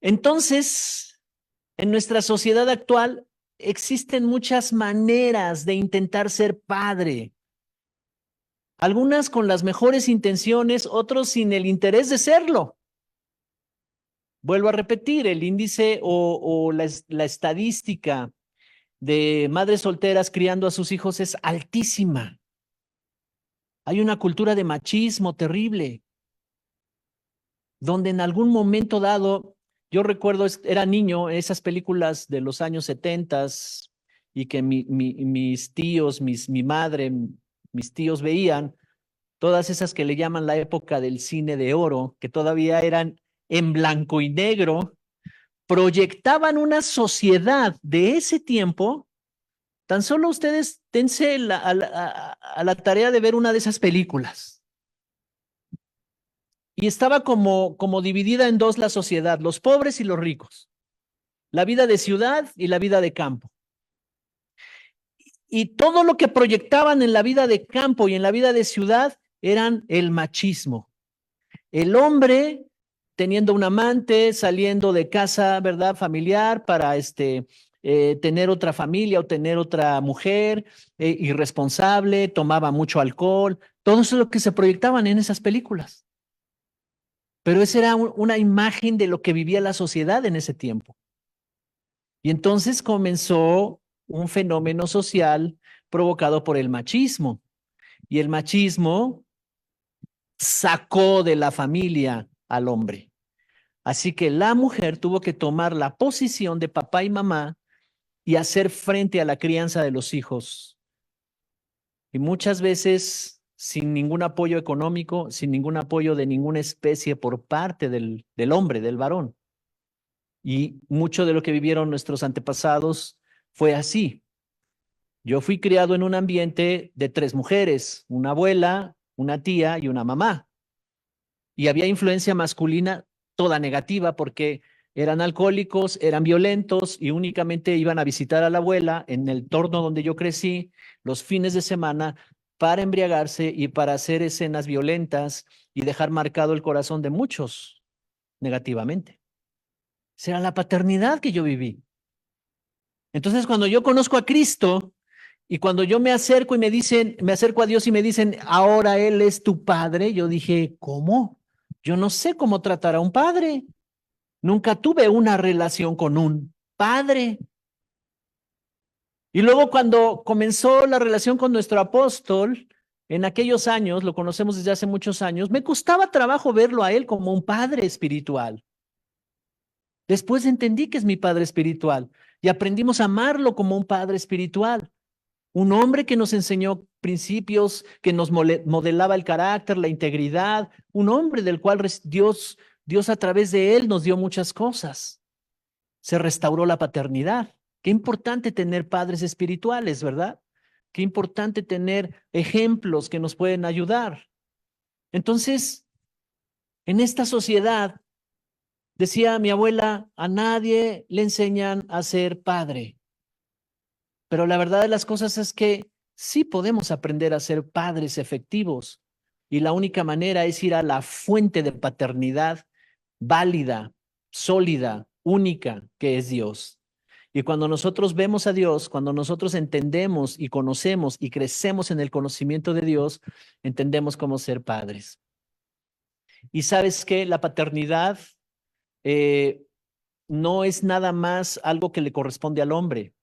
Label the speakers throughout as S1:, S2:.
S1: Entonces, en nuestra sociedad actual existen muchas maneras de intentar ser padre. Algunas con las mejores intenciones, otros sin el interés de serlo. Vuelvo a repetir, el índice o la estadística de madres solteras criando a sus hijos es altísima. Hay una cultura de machismo terrible, donde en algún momento dado, yo recuerdo, era niño, esas películas de los años 70 y que mis tíos, mi madre, mis tíos veían, todas esas que le llaman la época del cine de oro, que todavía eran en blanco y negro, proyectaban una sociedad de ese tiempo. Tan solo ustedes dense a la tarea de ver una de esas películas. Y estaba como dividida en dos la sociedad, los pobres y los ricos, la vida de ciudad y la vida de campo. Y todo lo que proyectaban en la vida de campo y en la vida de ciudad eran el machismo. El hombre teniendo un amante, saliendo de casa, ¿verdad? Familiar para tener otra familia o tener otra mujer, irresponsable, tomaba mucho alcohol, todo eso es lo que se proyectaban en esas películas. Pero esa era una imagen de lo que vivía la sociedad en ese tiempo. Y entonces comenzó un fenómeno social provocado por el machismo. Y el machismo sacó de la familia al hombre. Así que la mujer tuvo que tomar la posición de papá y mamá y hacer frente a la crianza de los hijos. Y muchas veces sin ningún apoyo económico, sin ningún apoyo de ninguna especie por parte del hombre, del varón. Y mucho de lo que vivieron nuestros antepasados fue así. Yo fui criado en un ambiente de 3 mujeres, una abuela, una tía y una mamá. Y había influencia masculina toda negativa porque eran alcohólicos, eran violentos y únicamente iban a visitar a la abuela en el entorno donde yo crecí los fines de semana para embriagarse y para hacer escenas violentas y dejar marcado el corazón de muchos negativamente. Esa era la paternidad que yo viví. Entonces, cuando yo conozco a Cristo y cuando yo me acerco y me acerco a Dios y me dicen, ahora Él es tu padre, yo dije, ¿cómo? Yo no sé cómo tratar a un padre. Nunca tuve una relación con un padre. Y luego cuando comenzó la relación con nuestro apóstol, en aquellos años, lo conocemos desde hace muchos años, me costaba trabajo verlo a él como un padre espiritual. Después entendí que es mi padre espiritual y aprendimos a amarlo como un padre espiritual. Un hombre que nos enseñó principios, que nos modelaba el carácter, la integridad, un hombre del cual Dios a través de él nos dio muchas cosas. Se restauró la paternidad. Qué importante tener padres espirituales, ¿verdad? Qué importante tener ejemplos que nos pueden ayudar. Entonces, en esta sociedad, decía mi abuela, a nadie le enseñan a ser padre. Pero la verdad de las cosas es que sí podemos aprender a ser padres efectivos. Y la única manera es ir a la fuente de paternidad válida, sólida, única, que es Dios. Y cuando nosotros vemos a Dios, cuando nosotros entendemos y conocemos y crecemos en el conocimiento de Dios, entendemos cómo ser padres. Y sabes que la paternidad no es nada más algo que le corresponde al hombre.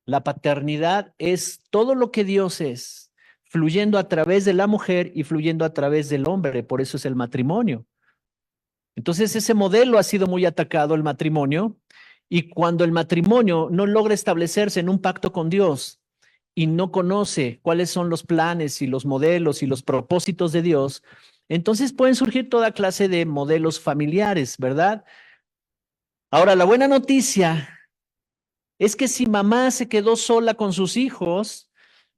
S1: La paternidad es todo lo que Dios es, fluyendo a través de la mujer y fluyendo a través del hombre. Por eso es el matrimonio. Entonces ese modelo ha sido muy atacado, el matrimonio, y cuando el matrimonio no logra establecerse en un pacto con Dios y no conoce cuáles son los planes y los modelos y los propósitos de Dios, entonces pueden surgir toda clase de modelos familiares, ¿verdad? Ahora, la buena noticia es que si mamá se quedó sola con sus hijos,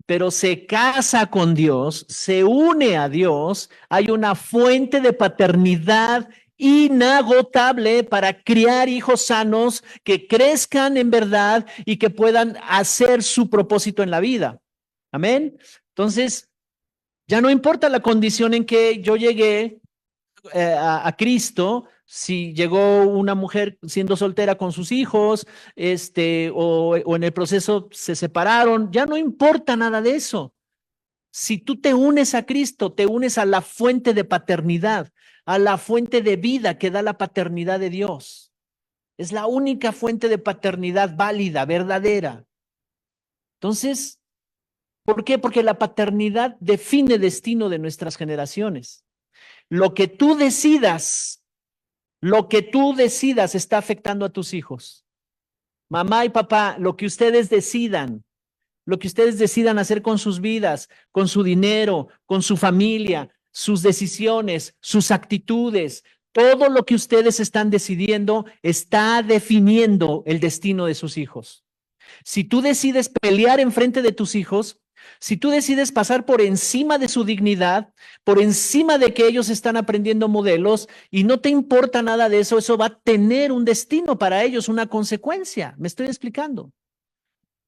S1: pero se casa con Dios, se une a Dios, hay una fuente de paternidad inagotable para criar hijos sanos que crezcan en verdad y que puedan hacer su propósito en la vida. Amén. Entonces, ya no importa la condición en que yo llegué a Cristo, si llegó una mujer siendo soltera con sus hijos, o en el proceso se separaron, ya no importa nada de eso. Si tú te unes a Cristo, te unes a la fuente de paternidad, a la fuente de vida que da la paternidad de Dios. Es la única fuente de paternidad válida, verdadera. Entonces, ¿por qué? Porque la paternidad define el destino de nuestras generaciones. Lo que tú decidas, lo que tú decidas está afectando a tus hijos. Mamá y papá, lo que ustedes decidan hacer con sus vidas, con su dinero, con su familia, sus decisiones, sus actitudes, todo lo que ustedes están decidiendo está definiendo el destino de sus hijos. Si tú decides pelear enfrente de tus hijos, si tú decides pasar por encima de su dignidad, por encima de que ellos están aprendiendo modelos y no te importa nada de eso, eso va a tener un destino para ellos, una consecuencia. ¿Me estoy explicando?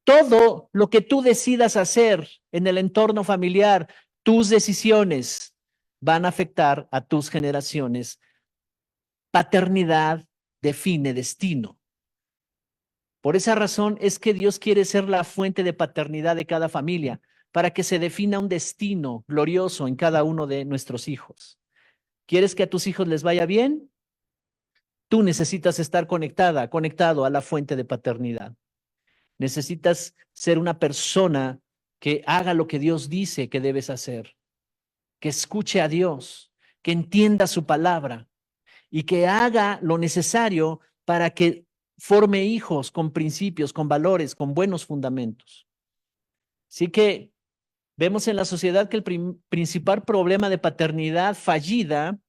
S1: Todo lo que tú decidas hacer en el entorno familiar, tus decisiones van a afectar a tus generaciones. Paternidad define destino. Por esa razón es que Dios quiere ser la fuente de paternidad de cada familia, para que se defina un destino glorioso en cada uno de nuestros hijos. ¿Quieres que a tus hijos les vaya bien? Tú necesitas estar conectado a la fuente de paternidad. Necesitas ser una persona que haga lo que Dios dice que debes hacer, que escuche a Dios, que entienda su palabra y que haga lo necesario para que forme hijos con principios, con valores, con buenos fundamentos. Así que vemos en la sociedad que el principal problema de paternidad fallida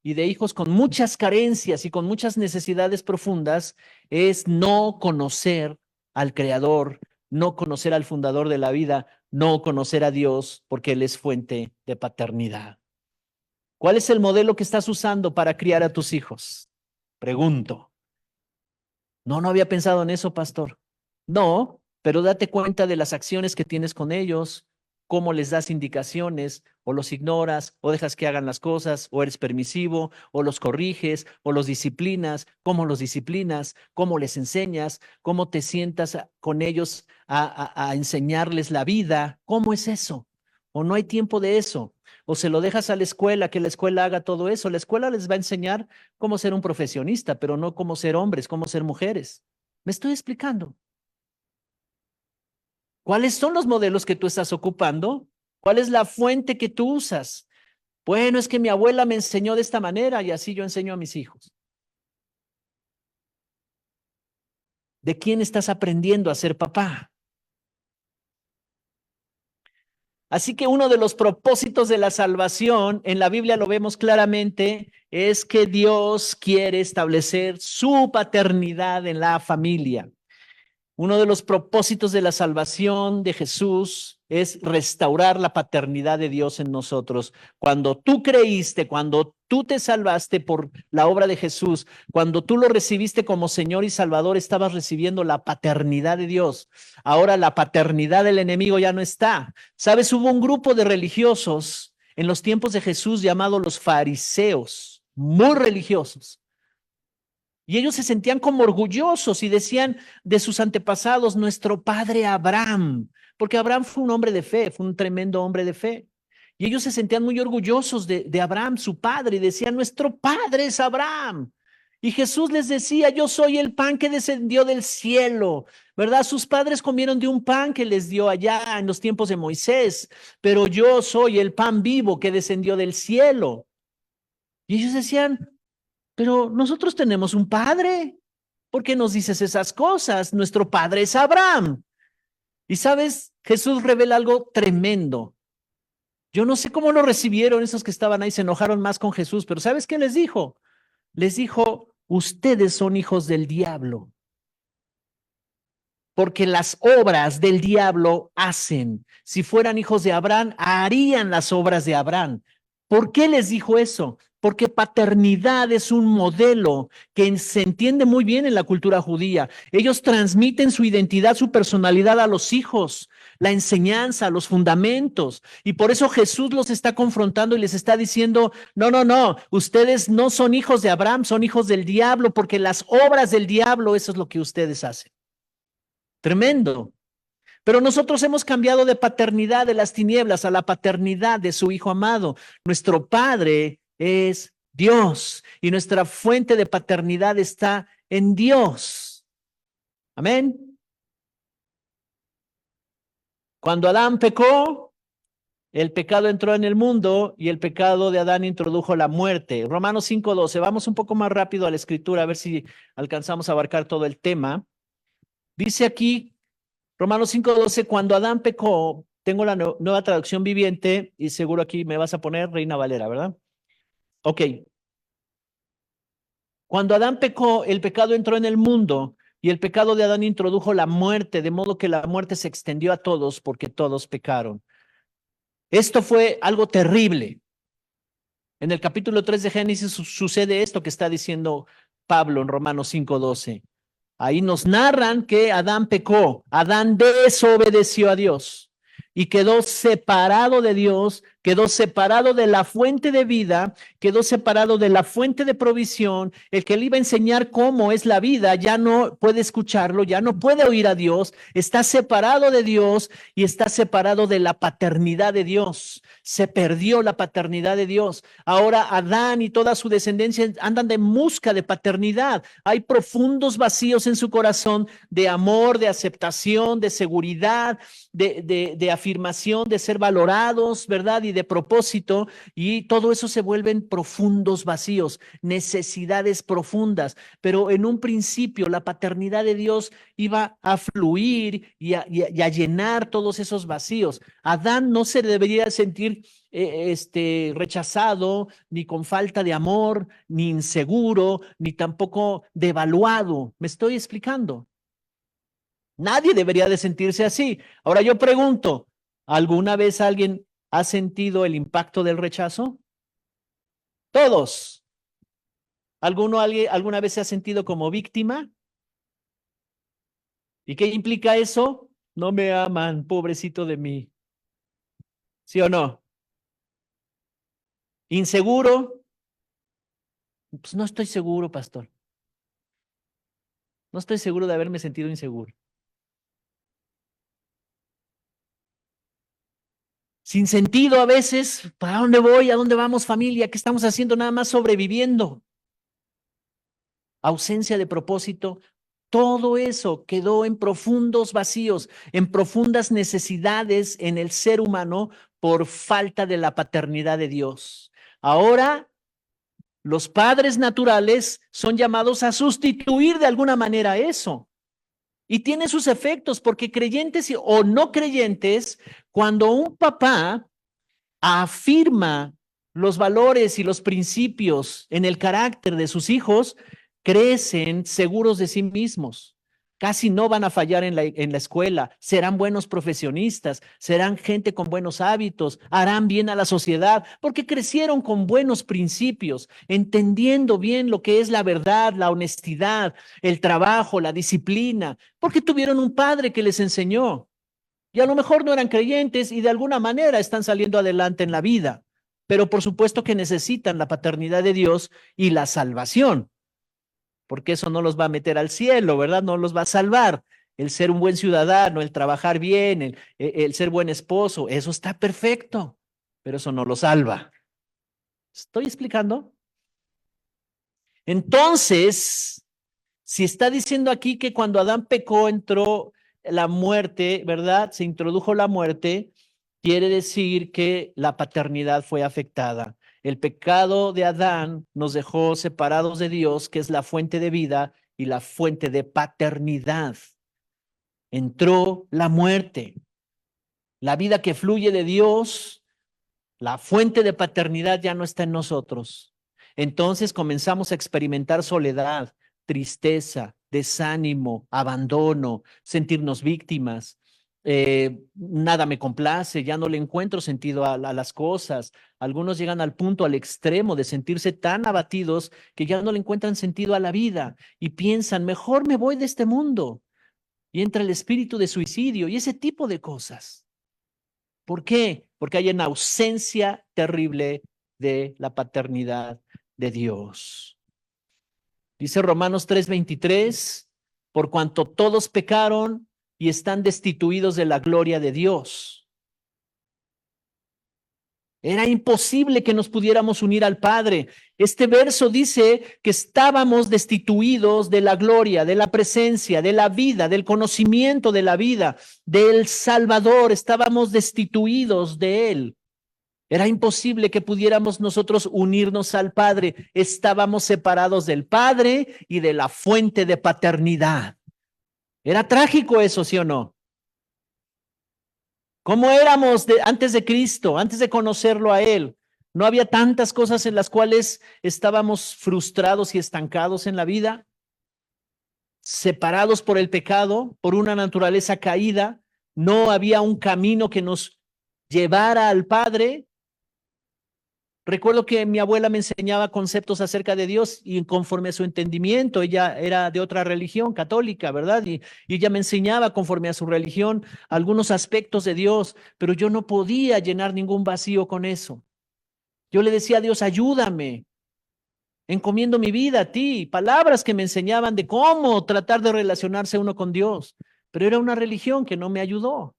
S1: y de hijos con muchas carencias y con muchas necesidades profundas es no conocer al Creador, no conocer al fundador de la vida, no conocer a Dios, porque Él es fuente de paternidad. ¿Cuál es el modelo que estás usando para criar a tus hijos? Pregunto. No había pensado en eso, pastor. No, pero date cuenta de las acciones que tienes con ellos, cómo les das indicaciones, o los ignoras, o dejas que hagan las cosas, o eres permisivo, o los corriges, o los disciplinas, cómo les enseñas, cómo te sientas con ellos a enseñarles la vida. ¿Cómo es eso? ¿O no hay tiempo de eso? ¿O se lo dejas a la escuela, que la escuela haga todo eso? La escuela les va a enseñar cómo ser un profesionista, pero no cómo ser hombres, cómo ser mujeres. ¿Me estoy explicando? ¿Cuáles son los modelos que tú estás ocupando? ¿Cuál es la fuente que tú usas? Bueno, es que mi abuela me enseñó de esta manera y así yo enseño a mis hijos. ¿De quién estás aprendiendo a ser papá? Así que uno de los propósitos de la salvación, en la Biblia lo vemos claramente, es que Dios quiere establecer su paternidad en la familia. Uno de los propósitos de la salvación de Jesús es restaurar la paternidad de Dios en nosotros. Cuando tú creíste, cuando tú te salvaste por la obra de Jesús, cuando tú lo recibiste como Señor y Salvador, estabas recibiendo la paternidad de Dios. Ahora la paternidad del enemigo ya no está. ¿Sabes? Hubo un grupo de religiosos en los tiempos de Jesús llamados los fariseos, muy religiosos. Y ellos se sentían como orgullosos y decían de sus antepasados, nuestro padre Abraham, porque Abraham fue un hombre de fe, fue un tremendo hombre de fe. Y ellos se sentían muy orgullosos de Abraham, su padre, y decían, nuestro padre es Abraham. Y Jesús les decía, yo soy el pan que descendió del cielo, ¿verdad? Sus padres comieron de un pan que les dio allá en los tiempos de Moisés, pero yo soy el pan vivo que descendió del cielo. Y ellos decían, pero nosotros tenemos un padre. ¿Por qué nos dices esas cosas? Nuestro padre es Abraham. Y sabes, Jesús revela algo tremendo. Yo no sé cómo lo recibieron esos que estaban ahí, se enojaron más con Jesús, pero ¿sabes qué les dijo? Les dijo, ustedes son hijos del diablo, porque las obras del diablo hacen. Si fueran hijos de Abraham, harían las obras de Abraham. ¿Por qué les dijo eso? Porque paternidad es un modelo que se entiende muy bien en la cultura judía. Ellos transmiten su identidad, su personalidad a los hijos. la enseñanza, los fundamentos. Y por eso Jesús los está confrontando y les está diciendo, no, no, no, ustedes no son hijos de Abraham, son hijos del diablo, porque las obras del diablo, eso es lo que ustedes hacen. Tremendo. Pero nosotros hemos cambiado de paternidad de las tinieblas a la paternidad de su Hijo amado. Nuestro Padre es Dios y nuestra fuente de paternidad está en Dios. Amén. Cuando Adán pecó, el pecado entró en el mundo y el pecado de Adán introdujo la muerte. Romanos 5:12. Vamos un poco más rápido a la escritura a ver si alcanzamos a abarcar todo el tema. Dice aquí Romanos 5:12, cuando Adán pecó, tengo la nueva traducción viviente y seguro aquí me vas a poner Reina Valera, ¿verdad? Ok. Cuando Adán pecó, el pecado entró en el mundo y el pecado de Adán introdujo la muerte, de modo que la muerte se extendió a todos porque todos pecaron. Esto fue algo terrible. En el capítulo 3 de Génesis sucede esto que está diciendo Pablo en Romanos 5:12. Ahí nos narran que Adán pecó, Adán desobedeció a Dios y quedó separado de Dios, quedó separado de la fuente de vida, quedó separado de la fuente de provisión. El que le iba a enseñar cómo es la vida ya no puede escucharlo, ya no puede oír a Dios, está separado de Dios y está separado de la paternidad de Dios. Se perdió la paternidad de Dios. Ahora Adán y toda su descendencia andan de busca de paternidad. Hay profundos vacíos en su corazón de amor, de aceptación, de seguridad, de afirmación, de ser valorados, ¿verdad? Y de propósito. Y todo eso se vuelven profundos vacíos, necesidades profundas. Pero en un principio la paternidad de Dios iba a fluir y a llenar todos esos vacíos. Adán no se debería sentir rechazado, ni con falta de amor, ni inseguro, ni tampoco devaluado. ¿Me estoy explicando? Nadie debería de sentirse así. Ahora yo pregunto, ¿alguna vez alguien ha sentido el impacto del rechazo? Todos. ¿Alguna vez se ha sentido como víctima? ¿Y qué implica eso? No me aman, pobrecito de mí. ¿Sí o no? ¿Inseguro? Pues no estoy seguro, pastor. No estoy seguro de haberme sentido inseguro. Sin sentido a veces, ¿para dónde voy? ¿A dónde vamos, familia? ¿Qué estamos haciendo? Nada más sobreviviendo. Ausencia de propósito. Todo eso quedó en profundos vacíos, en profundas necesidades en el ser humano por falta de la paternidad de Dios. Ahora, los padres naturales son llamados a sustituir de alguna manera eso. Y tiene sus efectos, porque creyentes o no creyentes, cuando un papá afirma los valores y los principios en el carácter de sus hijos, crecen seguros de sí mismos. Casi no van a fallar en la escuela, serán buenos profesionistas, serán gente con buenos hábitos, harán bien a la sociedad, porque crecieron con buenos principios, entendiendo bien lo que es la verdad, la honestidad, el trabajo, la disciplina, porque tuvieron un padre que les enseñó. Y a lo mejor no eran creyentes y de alguna manera están saliendo adelante en la vida, pero por supuesto que necesitan la paternidad de Dios y la salvación, porque eso no los va a meter al cielo, ¿verdad? No los va a salvar. El ser un buen ciudadano, el trabajar bien, el ser buen esposo, eso está perfecto, pero eso no lo salva. ¿Estoy explicando? Entonces, si está diciendo aquí que cuando Adán pecó entró la muerte, ¿verdad? Se introdujo la muerte, quiere decir que la paternidad fue afectada. El pecado de Adán nos dejó separados de Dios, que es la fuente de vida y la fuente de paternidad. Entró la muerte. La vida que fluye de Dios, la fuente de paternidad ya no está en nosotros. Entonces comenzamos a experimentar soledad, tristeza, desánimo, abandono, sentirnos víctimas. Nada me complace, ya no le encuentro sentido a las cosas. Algunos llegan al punto, al extremo de sentirse tan abatidos que ya no le encuentran sentido a la vida y piensan, mejor me voy de este mundo. y entra el espíritu de suicidio y ese tipo de cosas. ¿Por qué? Porque hay una ausencia terrible de la paternidad de Dios. Dice Romanos 3:23, por cuanto todos pecaron y están destituidos de la gloria de Dios. Era imposible que nos pudiéramos unir al Padre. Este verso dice que estábamos destituidos de la gloria, de la presencia, de la vida, del conocimiento de la vida, del Salvador. Estábamos destituidos de Él. Era imposible que pudiéramos nosotros unirnos al Padre. Estábamos separados del Padre y de la fuente de paternidad. Era trágico eso, ¿sí o no? ¿Cómo éramos antes de Cristo, antes de conocerlo a Él? ¿No había tantas cosas en las cuales estábamos frustrados y estancados en la vida? Separados por el pecado, por una naturaleza caída. No había un camino que nos llevara al Padre. Recuerdo que mi abuela me enseñaba conceptos acerca de Dios y conforme a su entendimiento, ella era de otra religión católica, ¿verdad? Y ella me enseñaba conforme a su religión algunos aspectos de Dios, pero yo no podía llenar ningún vacío con eso. Yo le decía a Dios, ayúdame, encomiendo mi vida a ti, palabras que me enseñaban de cómo tratar de relacionarse uno con Dios, pero era una religión que no me ayudó.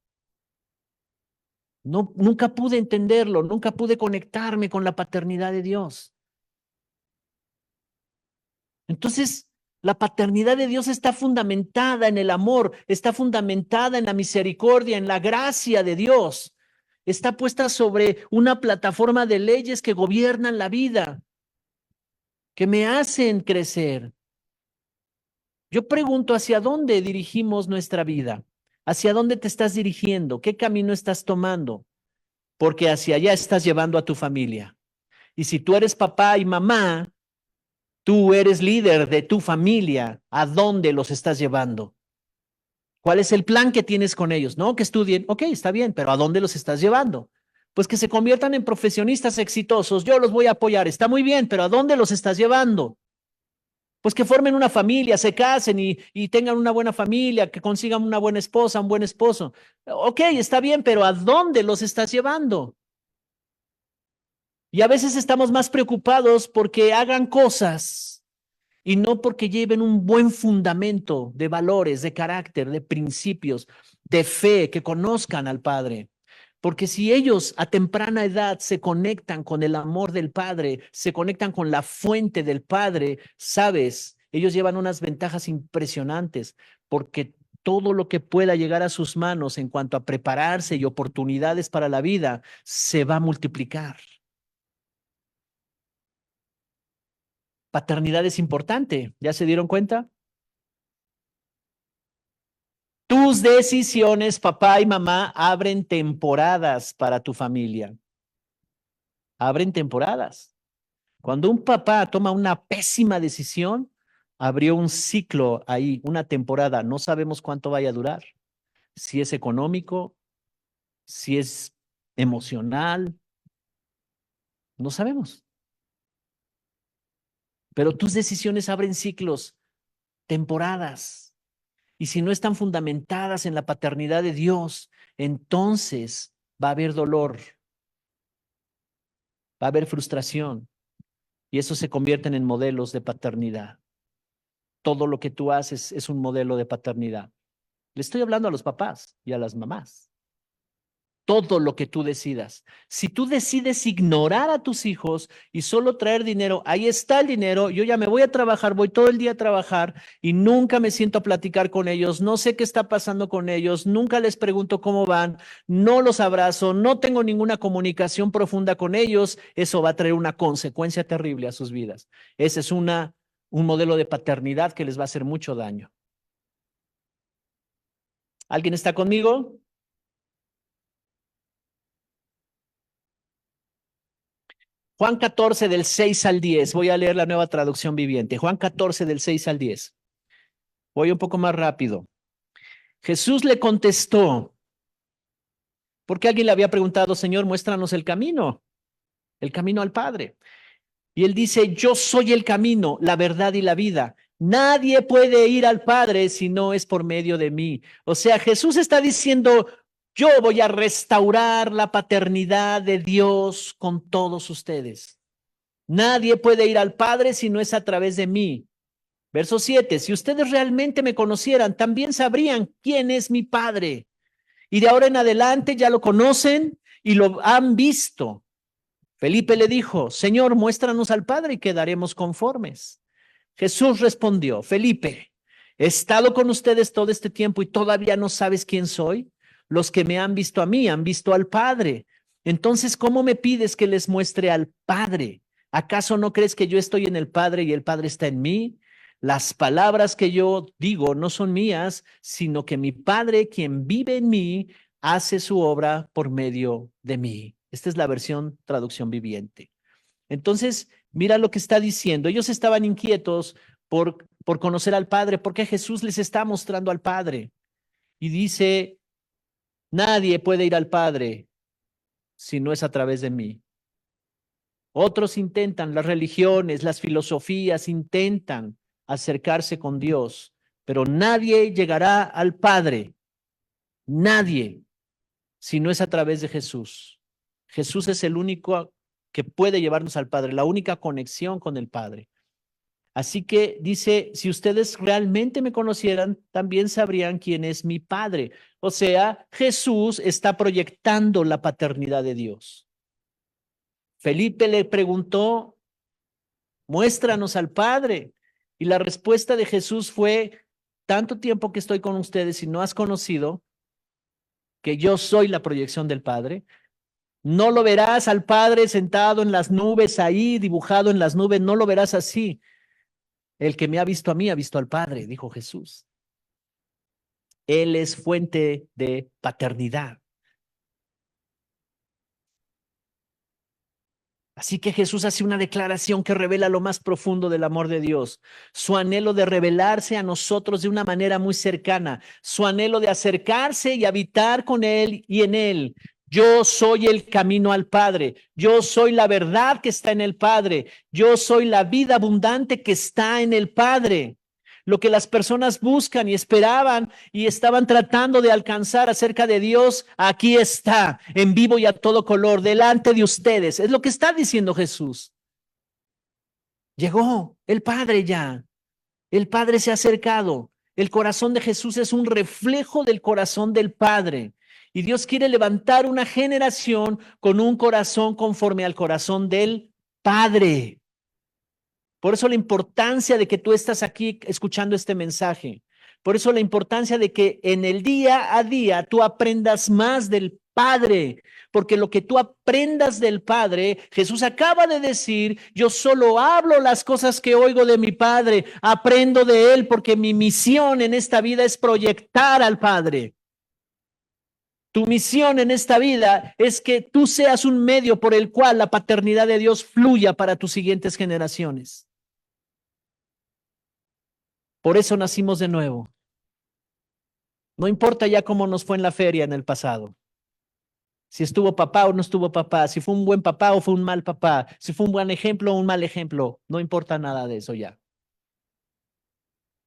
S1: No, nunca pude entenderlo, nunca pude conectarme con la paternidad de Dios. Entonces, la paternidad de Dios está fundamentada en el amor, está fundamentada en la misericordia, en la gracia de Dios. Está puesta sobre una plataforma de leyes que gobiernan la vida, que me hacen crecer. Yo pregunto, ¿hacia dónde dirigimos nuestra vida? ¿Hacia dónde te estás dirigiendo? ¿Qué camino estás tomando? Porque hacia allá estás llevando a tu familia. Y si tú eres papá y mamá, tú eres líder de tu familia. ¿A dónde los estás llevando? ¿Cuál es el plan que tienes con ellos? No, que estudien. Ok, está bien, pero ¿a dónde los estás llevando? Pues que se conviertan en profesionistas exitosos. Yo los voy a apoyar. Está muy bien, pero ¿a dónde los estás llevando? Pues que formen una familia, se casen y tengan una buena familia, que consigan una buena esposa, un buen esposo. Ok, está bien, pero ¿a dónde los estás llevando? Y a veces estamos más preocupados porque hagan cosas y no porque lleven un buen fundamento de valores, de carácter, de principios, de fe, que conozcan al Padre. Porque si ellos a temprana edad se conectan con el amor del Padre, se conectan con la fuente del Padre, sabes, ellos llevan unas ventajas impresionantes, porque todo lo que pueda llegar a sus manos en cuanto a prepararse y oportunidades para la vida, se va a multiplicar. Paternidad es importante, ¿ya se dieron cuenta? Tus decisiones, papá y mamá, abren temporadas para tu familia. Abren temporadas. Cuando un papá toma una pésima decisión, abrió un ciclo ahí, una temporada. No sabemos cuánto vaya a durar. Si es económico, si es emocional, no sabemos. Pero tus decisiones abren ciclos, temporadas. Y si no están fundamentadas en la paternidad de Dios, entonces va a haber dolor, va a haber frustración y eso se convierten en modelos de paternidad. Todo lo que tú haces es un modelo de paternidad. Le estoy hablando a los papás y a las mamás. Todo lo que tú decidas. Si tú decides ignorar a tus hijos y solo traer dinero, ahí está el dinero, yo ya me voy a trabajar, voy todo el día a trabajar y nunca me siento a platicar con ellos, no sé qué está pasando con ellos, nunca les pregunto cómo van, no los abrazo, no tengo ninguna comunicación profunda con ellos, eso va a traer una consecuencia terrible a sus vidas. Ese es un modelo de paternidad que les va a hacer mucho daño. ¿Alguien está conmigo? Juan 14 del 6 al 10. Voy a leer la Nueva Traducción Viviente. Juan 14 del 6 al 10. Voy un poco más rápido. Jesús le contestó, porque alguien le había preguntado, Señor, muéstranos el camino al Padre. Y él dice, yo soy el camino, la verdad y la vida. Nadie puede ir al Padre si no es por medio de mí. O sea, Jesús está diciendo, yo voy a restaurar la paternidad de Dios con todos ustedes. Nadie puede ir al Padre si no es a través de mí. Verso 7, si ustedes realmente me conocieran, también sabrían quién es mi Padre. Y de ahora en adelante ya lo conocen y lo han visto. Felipe le dijo, Señor, muéstranos al Padre y quedaremos conformes. Jesús respondió, Felipe, he estado con ustedes todo este tiempo y todavía no sabes quién soy. Los que me han visto a mí han visto al Padre. Entonces, ¿cómo me pides que les muestre al Padre? ¿Acaso no crees que yo estoy en el Padre y el Padre está en mí? Las palabras que yo digo no son mías, sino que mi Padre, quien vive en mí, hace su obra por medio de mí. Esta es la versión traducción viviente. Entonces, mira lo que está diciendo. Ellos estaban inquietos por conocer al Padre, porque Jesús les está mostrando al Padre. Y dice, nadie puede ir al Padre si no es a través de mí. Otros intentan, las religiones, las filosofías intentan acercarse con Dios, pero nadie llegará al Padre, nadie, si no es a través de Jesús. Jesús es el único que puede llevarnos al Padre, la única conexión con el Padre. Así que dice, si ustedes realmente me conocieran, también sabrían quién es mi Padre. O sea, Jesús está proyectando la paternidad de Dios. Felipe le preguntó, muéstranos al Padre. Y la respuesta de Jesús fue, tanto tiempo que estoy con ustedes y no has conocido que yo soy la proyección del Padre. No lo verás al Padre sentado en las nubes, ahí dibujado en las nubes, no lo verás así. El que me ha visto a mí ha visto al Padre, dijo Jesús. Él es fuente de paternidad. Así que Jesús hace una declaración que revela lo más profundo del amor de Dios, su anhelo de revelarse a nosotros de una manera muy cercana, su anhelo de acercarse y habitar con Él y en Él. Yo soy el camino al Padre, yo soy la verdad que está en el Padre, yo soy la vida abundante que está en el Padre. Lo que las personas buscan y esperaban y estaban tratando de alcanzar acerca de Dios, aquí está, en vivo y a todo color, delante de ustedes. Es lo que está diciendo Jesús. Llegó el Padre ya. El Padre se ha acercado. El corazón de Jesús es un reflejo del corazón del Padre. Y Dios quiere levantar una generación con un corazón conforme al corazón del Padre. Por eso la importancia de que tú estás aquí escuchando este mensaje. Por eso la importancia de que en el día a día tú aprendas más del Padre, porque lo que tú aprendas del Padre, Jesús acaba de decir, yo solo hablo las cosas que oigo de mi Padre, aprendo de Él, porque mi misión en esta vida es proyectar al Padre. Tu misión en esta vida es que tú seas un medio por el cual la paternidad de Dios fluya para tus siguientes generaciones. Por eso nacimos de nuevo. No importa ya cómo nos fue en la feria en el pasado. Si estuvo papá o no estuvo papá, si fue un buen papá o fue un mal papá, si fue un buen ejemplo o un mal ejemplo, no importa nada de eso ya.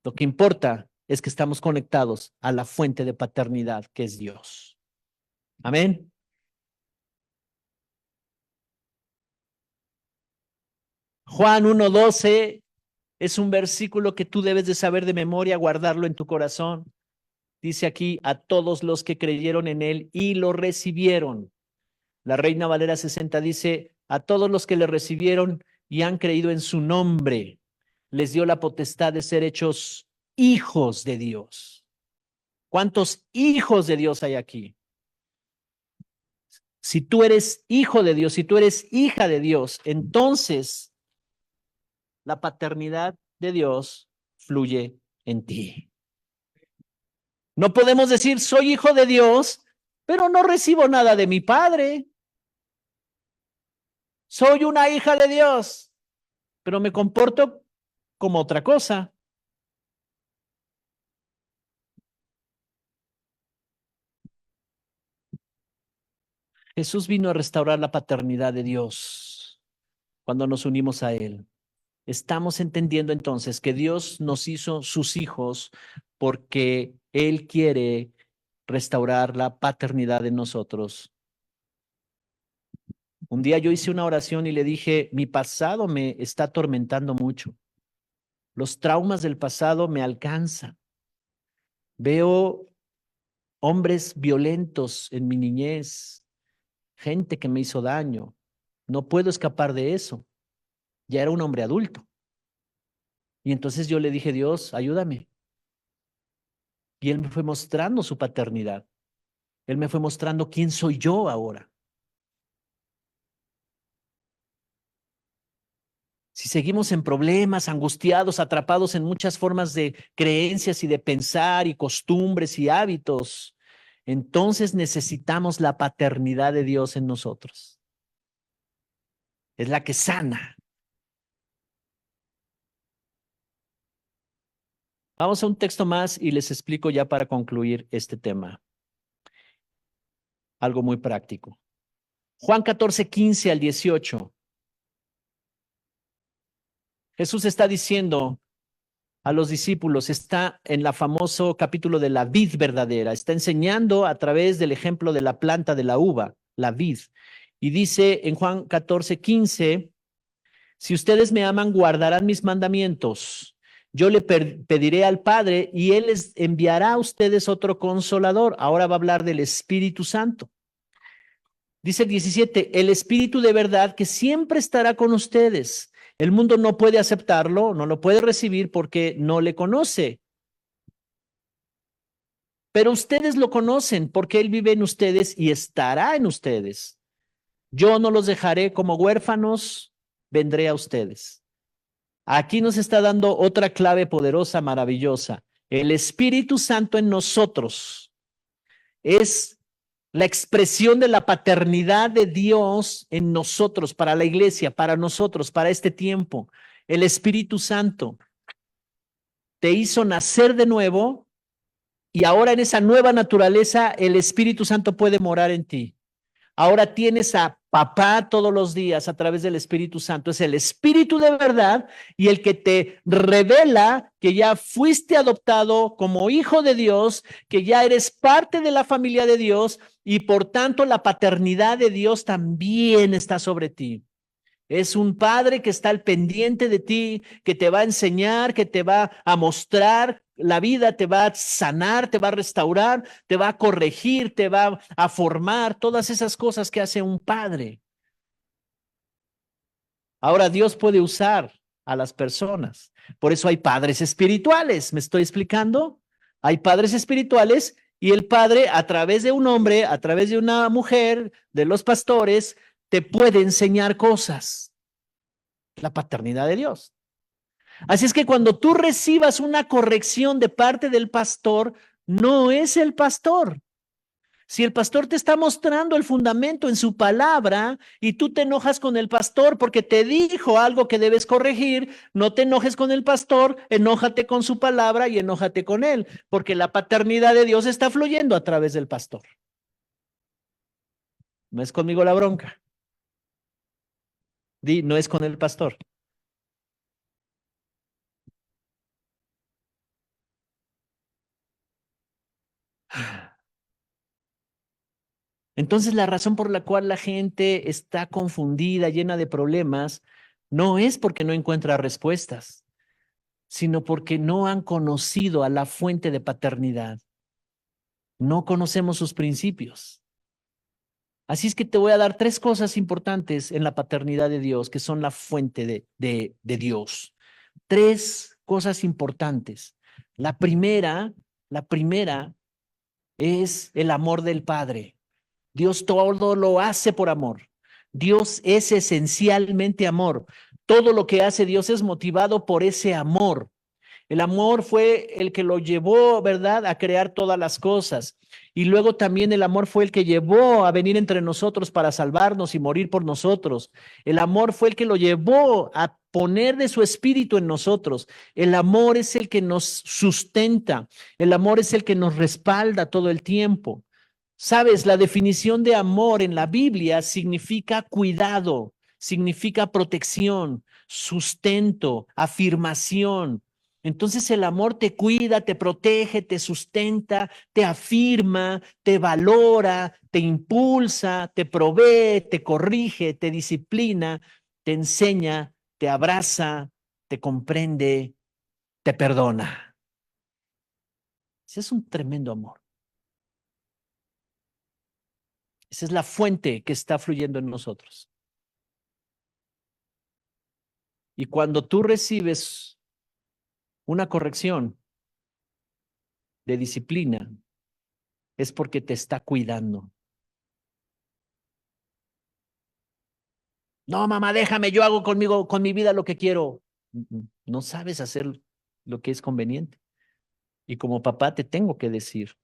S1: Lo que importa es que estamos conectados a la fuente de paternidad que es Dios. Amén. Juan 1:12 es un versículo que tú debes de saber de memoria, guardarlo en tu corazón. Dice aquí, a todos los que creyeron en él y lo recibieron. La Reina Valera 60 dice, a todos los que le recibieron y han creído en su nombre, les dio la potestad de ser hechos hijos de Dios. ¿Cuántos hijos de Dios hay aquí? Si tú eres hijo de Dios, si tú eres hija de Dios, entonces la paternidad de Dios fluye en ti. No podemos decir, soy hijo de Dios, pero no recibo nada de mi padre. Soy una hija de Dios, pero me comporto como otra cosa. Jesús vino a restaurar la paternidad de Dios cuando nos unimos a Él. Estamos entendiendo entonces que Dios nos hizo sus hijos porque Él quiere restaurar la paternidad en nosotros. Un día yo hice una oración y le dije, mi pasado me está atormentando mucho. Los traumas del pasado me alcanzan. Veo hombres violentos en mi niñez, gente que me hizo daño. No puedo escapar de eso. Ya era un hombre adulto. Y entonces yo le dije, Dios, ayúdame. Y Él me fue mostrando su paternidad. Él me fue mostrando quién soy yo ahora. Si seguimos en problemas, angustiados, atrapados en muchas formas de creencias y de pensar y costumbres y hábitos, entonces necesitamos la paternidad de Dios en nosotros. Es la que sana. Vamos a un texto más y les explico ya para concluir este tema. Algo muy práctico. Juan 14, 15 al 18. Jesús está diciendo a los discípulos, está en el famoso capítulo de la vid verdadera, está enseñando a través del ejemplo de la planta de la uva, la vid. Y dice en Juan 14, 15, si ustedes me aman, guardarán mis mandamientos. Yo le pediré al Padre y Él les enviará a ustedes otro consolador. Ahora va a hablar del Espíritu Santo. Dice el 17, el Espíritu de verdad que siempre estará con ustedes. El mundo no puede aceptarlo, no lo puede recibir porque no le conoce. Pero ustedes lo conocen porque Él vive en ustedes y estará en ustedes. Yo no los dejaré como huérfanos, vendré a ustedes. Aquí nos está dando otra clave poderosa, maravillosa. El Espíritu Santo en nosotros es la expresión de la paternidad de Dios en nosotros, para la iglesia, para nosotros, para este tiempo. El Espíritu Santo te hizo nacer de nuevo y ahora en esa nueva naturaleza el Espíritu Santo puede morar en ti. Ahora tienes a papá todos los días a través del Espíritu Santo. Es el Espíritu de verdad y el que te revela que ya fuiste adoptado como hijo de Dios, que ya eres parte de la familia de Dios y por tanto la paternidad de Dios también está sobre ti. Es un padre que está al pendiente de ti, que te va a enseñar, que te va a mostrar la vida, te va a sanar, te va a restaurar, te va a corregir, te va a formar, todas esas cosas que hace un padre. Ahora Dios puede usar a las personas. Por eso hay padres espirituales, ¿me estoy explicando? Hay padres espirituales y el padre a través de un hombre, a través de una mujer, de los pastores, te puede enseñar cosas. La paternidad de Dios. Así es que cuando tú recibas una corrección de parte del pastor, no es el pastor. Si el pastor te está mostrando el fundamento en su palabra y tú te enojas con el pastor porque te dijo algo que debes corregir, no te enojes con el pastor, enójate con su palabra y enójate con él, porque la paternidad de Dios está fluyendo a través del pastor. No es conmigo la bronca. Di, no es con el pastor. Entonces, la razón por la cual la gente está confundida, llena de problemas, no es porque no encuentra respuestas, sino porque no han conocido a la fuente de paternidad. No conocemos sus principios. Así es que te voy a dar tres cosas importantes en la paternidad de Dios, que son la fuente de Dios. Tres cosas importantes. La primera es el amor del Padre. Dios todo lo hace por amor. Dios es esencialmente amor. Todo lo que hace Dios es motivado por ese amor. El amor fue el que lo llevó, ¿verdad?, a crear todas las cosas. Y luego también el amor fue el que llevó a venir entre nosotros para salvarnos y morir por nosotros. El amor fue el que lo llevó a poner de su espíritu en nosotros. El amor es el que nos sustenta. El amor es el que nos respalda todo el tiempo. Sabes, la definición de amor en la Biblia significa cuidado, significa protección, sustento, afirmación. Entonces el amor te cuida, te protege, te sustenta, te afirma, te valora, te impulsa, te provee, te corrige, te disciplina, te enseña, te abraza, te comprende, te perdona. Ese es un tremendo amor. Esa es la fuente que está fluyendo en nosotros. Y cuando tú recibes una corrección de disciplina, es porque te está cuidando. No, mamá, déjame, yo hago conmigo, con mi vida lo que quiero. No sabes hacer lo que es conveniente. Y como papá te tengo que decir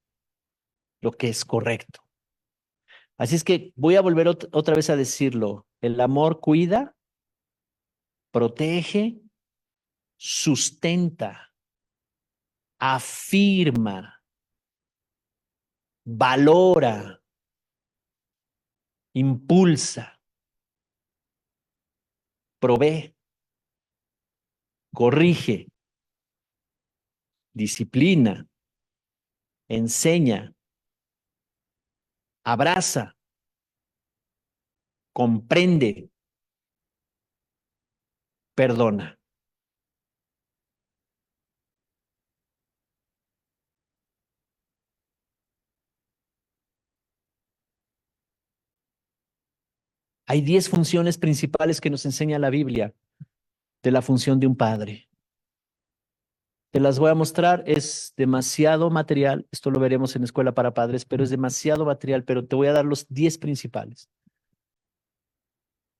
S1: lo que es correcto. Así es que voy a volver otra vez a decirlo. El amor cuida, protege, sustenta, afirma, valora, impulsa, provee, corrige, disciplina, enseña, abraza, comprende, perdona. Hay 10 funciones principales que nos enseña la Biblia de la función de un padre. Te las voy a mostrar, es demasiado material, esto lo veremos en Escuela para Padres, pero es demasiado material, pero te voy a dar los 10 principales.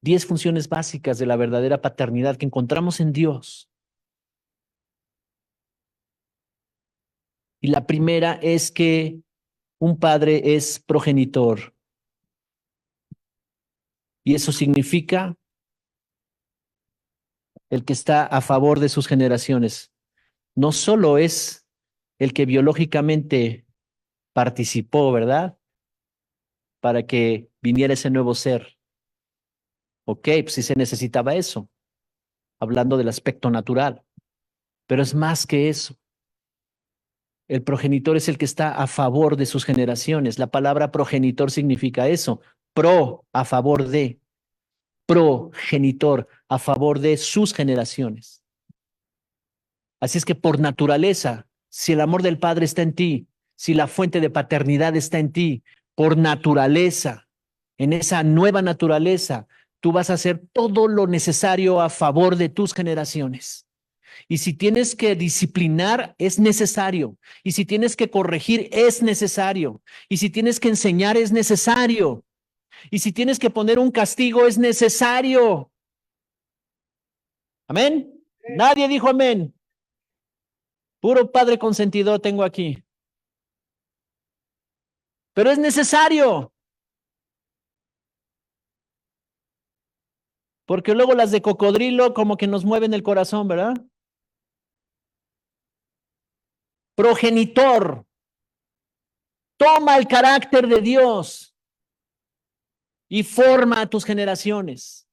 S1: 10 funciones básicas de la verdadera paternidad que encontramos en Dios. Y la primera es que un padre es progenitor. Y eso significa el que está a favor de sus generaciones. No solo es el que biológicamente participó, ¿verdad? Para que viniera ese nuevo ser. Ok, pues sí se necesitaba eso, hablando del aspecto natural. Pero es más que eso. El progenitor es el que está a favor de sus generaciones. La palabra progenitor significa eso. Pro, a favor de. Progenitor, a favor de sus generaciones. Así es que por naturaleza, si el amor del Padre está en ti, si la fuente de paternidad está en ti, por naturaleza, en esa nueva naturaleza, tú vas a hacer todo lo necesario a favor de tus generaciones. Y si tienes que disciplinar, es necesario. Y si tienes que corregir, es necesario. Y si tienes que enseñar, es necesario. Y si tienes que poner un castigo, es necesario. ¿Amén? Nadie dijo amén. Puro padre consentidor tengo aquí. Pero es necesario. Porque luego las de cocodrilo como que nos mueven el corazón, ¿verdad? Progenitor. Toma el carácter de Dios y forma a tus generaciones.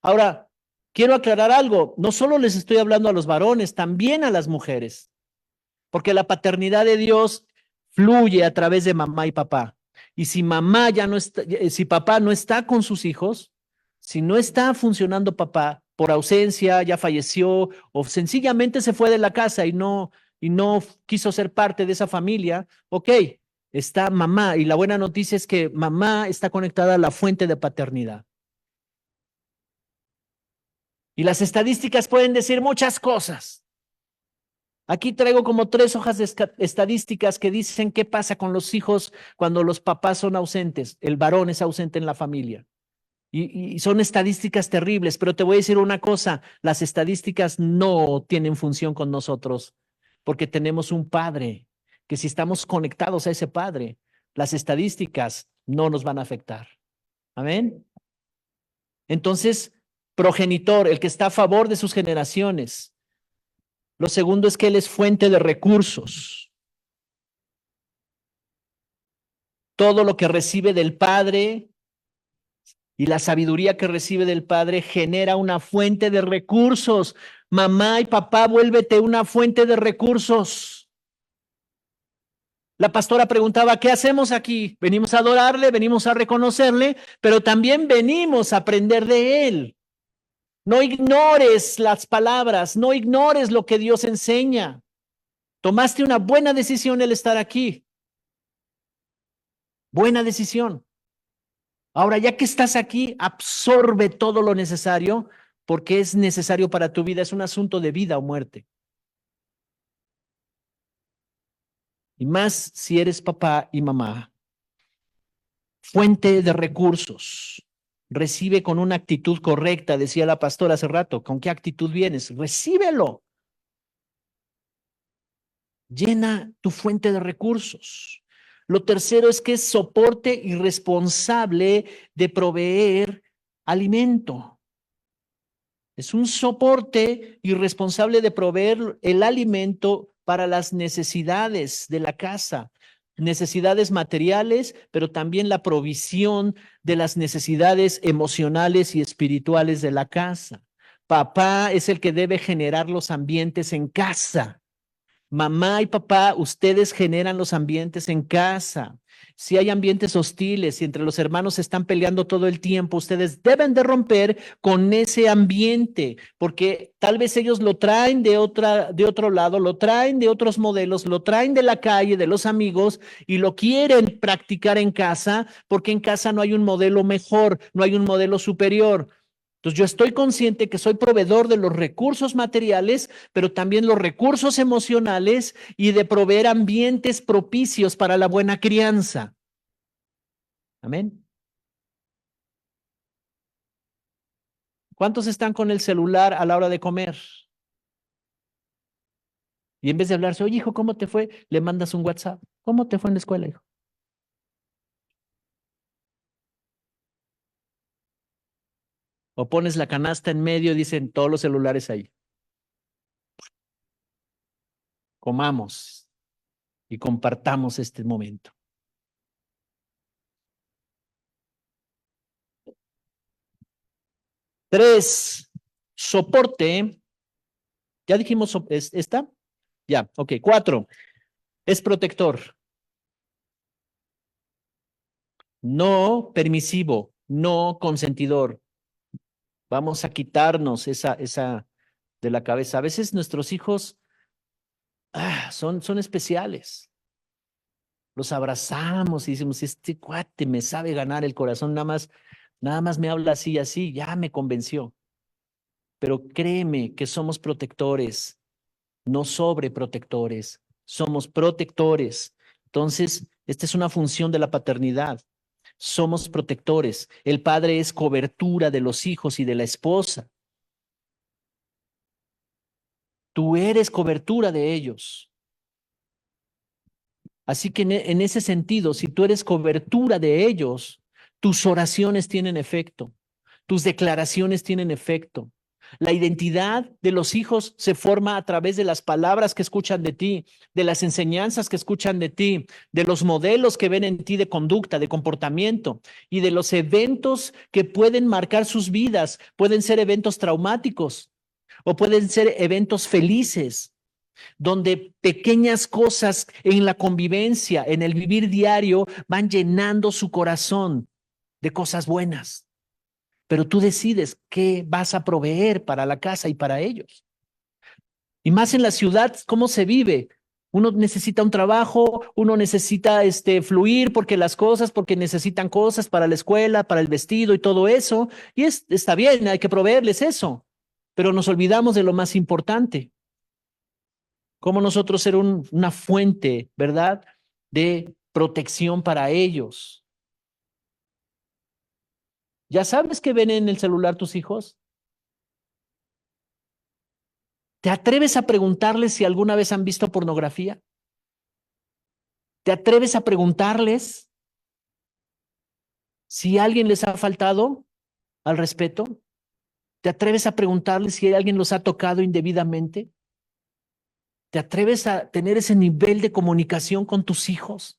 S1: Ahora, quiero aclarar algo. No solo les estoy hablando a los varones, también a las mujeres. Porque la paternidad de Dios fluye a través de mamá y papá. Y si mamá ya no está, si papá no está con sus hijos, si no está funcionando papá por ausencia, ya falleció o sencillamente se fue de la casa y no quiso ser parte de esa familia, ok, está mamá y la buena noticia es que mamá está conectada a la fuente de paternidad. Y las estadísticas pueden decir muchas cosas. Aquí traigo como 3 hojas de estadísticas que dicen qué pasa con los hijos cuando los papás son ausentes, el varón es ausente en la familia. Y son estadísticas terribles, pero te voy a decir una cosa, las estadísticas no tienen función con nosotros, porque tenemos un padre, que si estamos conectados a ese padre, las estadísticas no nos van a afectar. Amén. Entonces, progenitor, el que está a favor de sus generaciones. Lo segundo es que él es fuente de recursos. Todo lo que recibe del Padre Y la sabiduría que recibe del Padre genera una fuente de recursos. Mamá y papá, vuélvete una fuente de recursos. La pastora preguntaba, ¿qué hacemos aquí? Venimos a adorarle, venimos a reconocerle, pero también venimos a aprender de él. No ignores las palabras, no ignores lo que Dios enseña. Tomaste una buena decisión el estar aquí. Buena decisión. Ahora, ya que estás aquí, absorbe todo lo necesario porque es necesario para tu vida. Es un asunto de vida o muerte. Y más si eres papá y mamá. Fuente de recursos. Recibe con una actitud correcta, decía la pastora hace rato. ¿Con qué actitud vienes? Recíbelo. Llena tu fuente de recursos. Lo tercero es que es soporte y responsable de proveer alimento. Es un soporte y responsable de proveer el alimento para las necesidades de la casa, necesidades materiales, pero también la provisión de las necesidades emocionales y espirituales de la casa. Papá es el que debe generar los ambientes en casa. Mamá y papá, ustedes generan los ambientes en casa. Si hay ambientes hostiles, si entre los hermanos se están peleando todo el tiempo, ustedes deben de romper con ese ambiente, porque tal vez ellos lo traen de otro lado, lo traen de otros modelos, lo traen de la calle, de los amigos, y lo quieren practicar en casa, porque en casa no hay un modelo mejor, no hay un modelo superior. Entonces yo estoy consciente que soy proveedor de los recursos materiales, pero también los recursos emocionales y de proveer ambientes propicios para la buena crianza. Amén. ¿Cuántos están con el celular a la hora de comer? Y en vez de hablarse, oye, hijo, ¿cómo te fue? Le mandas un WhatsApp. ¿Cómo te fue en la escuela, hijo? O pones la canasta en medio y dicen todos los celulares ahí. Comamos y compartamos este momento. 3, soporte. Ya dijimos, ¿está? Ya, ok. 4, es protector. No permisivo, no consentidor. Vamos a quitarnos esa de la cabeza. A veces nuestros hijos son especiales. Los abrazamos y decimos, este cuate me sabe ganar el corazón, nada más me habla así, así, ya me convenció. Pero créeme que somos protectores, no sobreprotectores, somos protectores. Entonces, esta es una función de la paternidad. Somos protectores. El padre es cobertura de los hijos y de la esposa. Tú eres cobertura de ellos. Así que en ese sentido, si tú eres cobertura de ellos, tus oraciones tienen efecto, tus declaraciones tienen efecto. La identidad de los hijos se forma a través de las palabras que escuchan de ti, de las enseñanzas que escuchan de ti, de los modelos que ven en ti de conducta, de comportamiento y de los eventos que pueden marcar sus vidas. Pueden ser eventos traumáticos o pueden ser eventos felices, donde pequeñas cosas en la convivencia, en el vivir diario, van llenando su corazón de cosas buenas. Pero tú decides qué vas a proveer para la casa y para ellos. Y más en la ciudad, ¿cómo se vive? Uno necesita un trabajo, uno necesita fluir porque necesitan cosas para la escuela, para el vestido y todo eso. Y está bien, hay que proveerles eso. Pero nos olvidamos de lo más importante. Cómo nosotros ser una fuente, ¿verdad? De protección para ellos. ¿Ya sabes qué ven en el celular tus hijos? ¿Te atreves a preguntarles si alguna vez han visto pornografía? ¿Te atreves a preguntarles si alguien les ha faltado al respeto? ¿Te atreves a preguntarles si alguien los ha tocado indebidamente? ¿Te atreves a tener ese nivel de comunicación con tus hijos?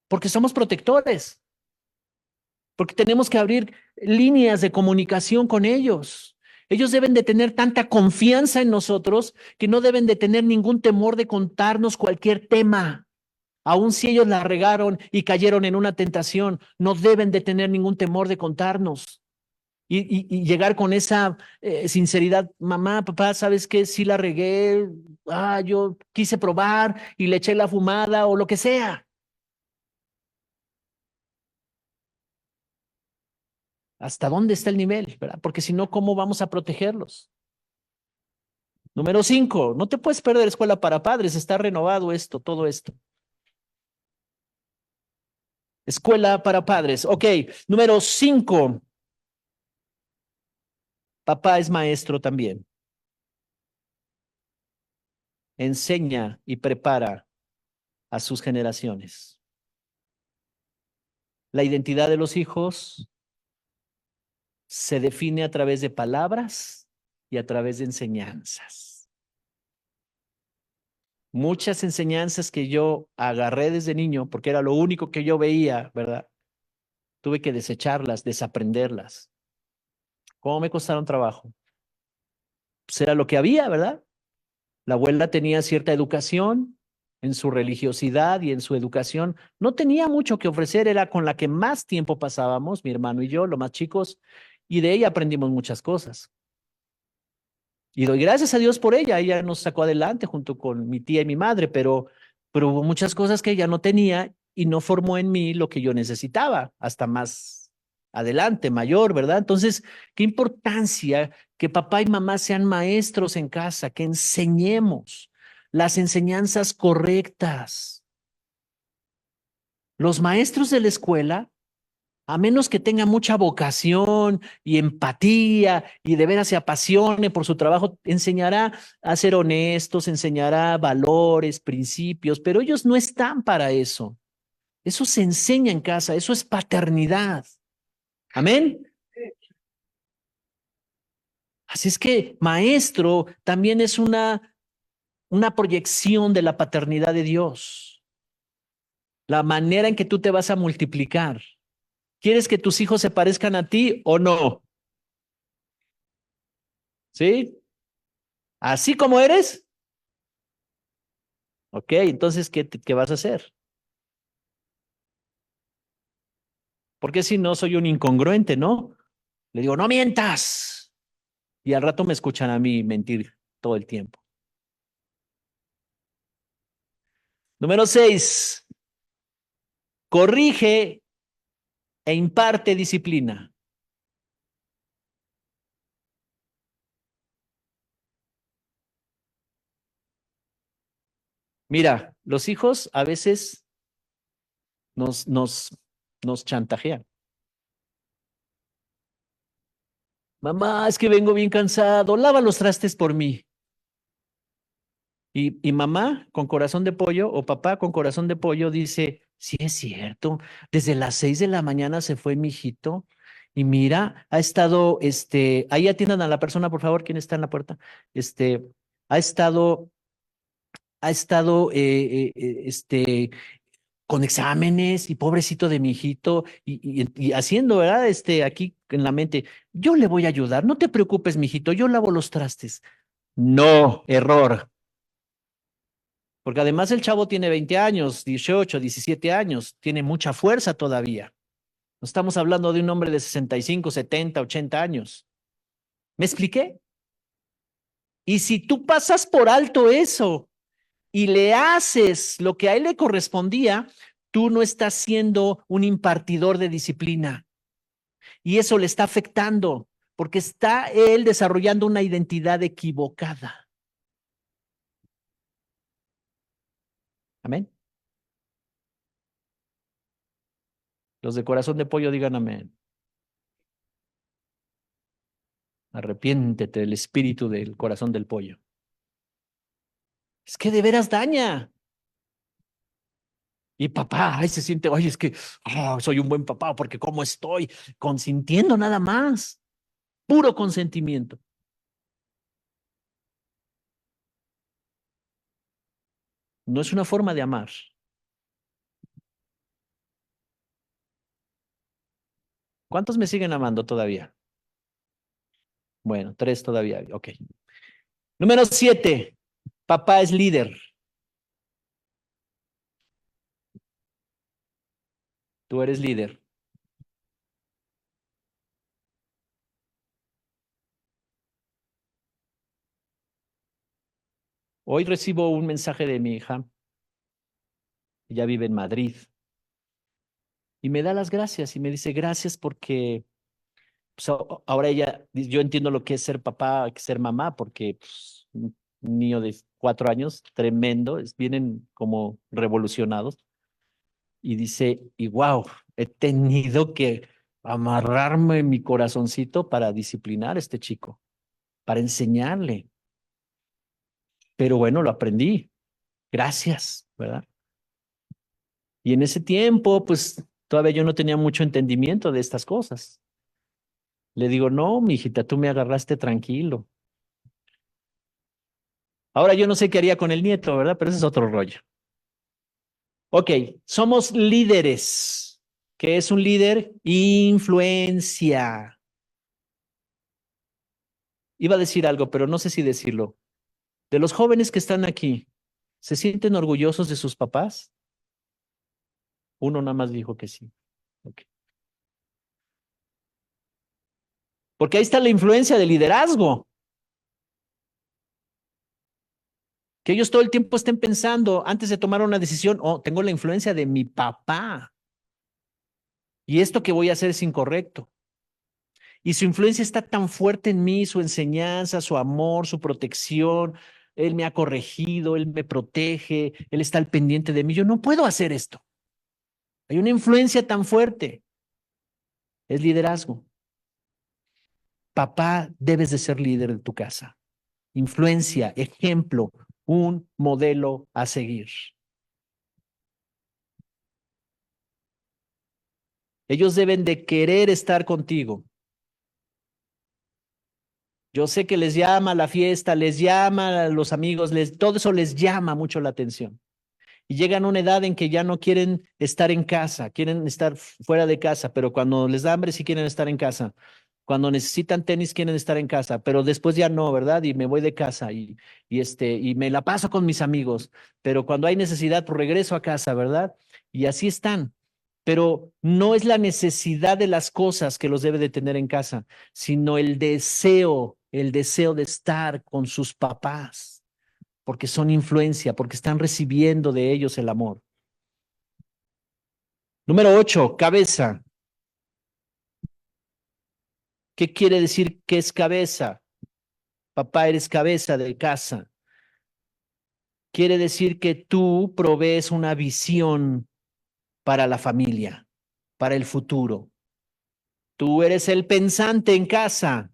S1: Porque somos protectores. porque tenemos que abrir líneas de comunicación con ellos. Ellos deben de tener tanta confianza en nosotros que no deben de tener ningún temor de contarnos cualquier tema. Aun si ellos la regaron y cayeron en una tentación, no deben de tener ningún temor de contarnos. Y llegar con esa sinceridad, mamá, papá, ¿sabes qué? Sí la regué, yo quise probar y le eché la fumada o lo que sea. ¿Hasta dónde está el nivel? ¿Verdad? Porque si no, ¿cómo vamos a protegerlos? Número 5, no te puedes perder escuela para padres, está renovado esto, todo esto. Escuela para padres, ok. Número 5, papá es maestro también. Enseña y prepara a sus generaciones. La identidad de los hijos se define a través de palabras y a través de enseñanzas. Muchas enseñanzas que yo agarré desde niño, porque era lo único que yo veía, ¿verdad? Tuve que desecharlas, desaprenderlas. ¿Cómo me costaron trabajo? Pues era lo que había, ¿verdad? La abuela tenía cierta educación en su religiosidad y en su educación. No tenía mucho que ofrecer, era con la que más tiempo pasábamos, mi hermano y yo, los más chicos, y de ella aprendimos muchas cosas. Y doy gracias a Dios por ella. Ella nos sacó adelante junto con mi tía y mi madre, pero hubo muchas cosas que ella no tenía y no formó en mí lo que yo necesitaba, hasta más adelante, mayor, ¿verdad? Entonces, qué importancia que papá y mamá sean maestros en casa, que enseñemos las enseñanzas correctas. Los maestros de la escuela, a menos que tenga mucha vocación y empatía y de veras se apasione por su trabajo, enseñará a ser honestos, enseñará valores, principios, pero ellos no están para eso. Eso se enseña en casa, eso es paternidad. Amén. Así es que maestro también es una proyección de la paternidad de Dios, la manera en que tú te vas a multiplicar. ¿Quieres que tus hijos se parezcan a ti o no? ¿Sí? Así como eres. Ok, entonces, ¿qué vas a hacer? Porque si no, soy un incongruente, ¿no? Le digo, no mientas. Y al rato me escuchan a mí mentir todo el tiempo. Número 6, corrige e imparte disciplina. Mira, los hijos a veces nos, nos, nos chantajean. Mamá, es que vengo bien cansado, lava los trastes por mí. Y mamá con corazón de pollo o papá con corazón de pollo dice, sí es cierto, desde las 6 de la mañana se fue mi hijito y mira, ha estado, ahí atiendan a la persona, por favor, ¿quién está en la puerta? Este, ha estado, ha estado, con exámenes y pobrecito de mi hijito y haciendo, ¿verdad? Aquí en la mente, yo le voy a ayudar, no te preocupes, mijito, yo lavo los trastes. No, error. Porque además el chavo tiene 20 años, 18, 17 años, tiene mucha fuerza todavía. No estamos hablando de un hombre de 65, 70, 80 años. ¿Me expliqué? Y si tú pasas por alto eso y le haces lo que a él le correspondía, tú no estás siendo un impartidor de disciplina. Y eso le está afectando porque está él desarrollando una identidad equivocada. Amén. Los de corazón de pollo digan amén. Arrepiéntete del espíritu del corazón del pollo. Es que de veras daña. Y papá, ay, se siente, ay, es que soy un buen papá porque cómo estoy consintiendo nada más. Puro consentimiento. No es una forma de amar. ¿Cuántos me siguen amando todavía? Bueno, 3 todavía. Ok. Número 7. Papá es líder. Tú eres líder. Hoy recibo un mensaje de mi hija. Ella vive en Madrid. Y me da las gracias y me dice gracias porque pues, ahora ella, yo entiendo lo que es ser papá, que ser mamá, porque pues, un niño de 4 años, tremendo, vienen como revolucionados. Y dice, y wow, he tenido que amarrarme mi corazoncito para disciplinar a este chico, para enseñarle. Pero bueno, lo aprendí. Gracias, ¿verdad? Y en ese tiempo, pues todavía yo no tenía mucho entendimiento de estas cosas. Le digo, no, mi hijita, tú me agarraste tranquilo. Ahora yo no sé qué haría con el nieto, ¿verdad? Pero ese es otro rollo. Ok, somos líderes. ¿Qué es un líder? Influencia. Iba a decir algo, pero no sé si decirlo. De los jóvenes que están aquí, ¿se sienten orgullosos de sus papás? Uno nada más dijo que sí. Ok. Porque ahí está la influencia del liderazgo. Que ellos todo el tiempo estén pensando, antes de tomar una decisión, oh, tengo la influencia de mi papá. Y esto que voy a hacer es incorrecto. Y su influencia está tan fuerte en mí, su enseñanza, su amor, su protección. Él me ha corregido, él me protege, él está al pendiente de mí. Yo no puedo hacer esto. Hay una influencia tan fuerte. Es liderazgo. Papá, debes de ser líder de tu casa. Influencia, ejemplo, un modelo a seguir. Ellos deben de querer estar contigo. Yo sé que les llama la fiesta, les llama a los amigos, todo eso les llama mucho la atención. Y llegan a una edad en que ya no quieren estar en casa, quieren estar fuera de casa, pero cuando les da hambre sí quieren estar en casa. Cuando necesitan tenis quieren estar en casa, pero después ya no, ¿verdad? Y me voy de casa y me la paso con mis amigos, pero cuando hay necesidad, pues regreso a casa, ¿verdad? Y así están. Pero no es la necesidad de las cosas que los debe de tener en casa, sino el deseo de estar con sus papás porque son influencia, porque están recibiendo de ellos el amor. Número 8, cabeza. ¿Qué quiere decir que es cabeza? Papá, eres cabeza de casa. Quiere decir que tú provees una visión para la familia, para el futuro. Tú eres el pensante en casa.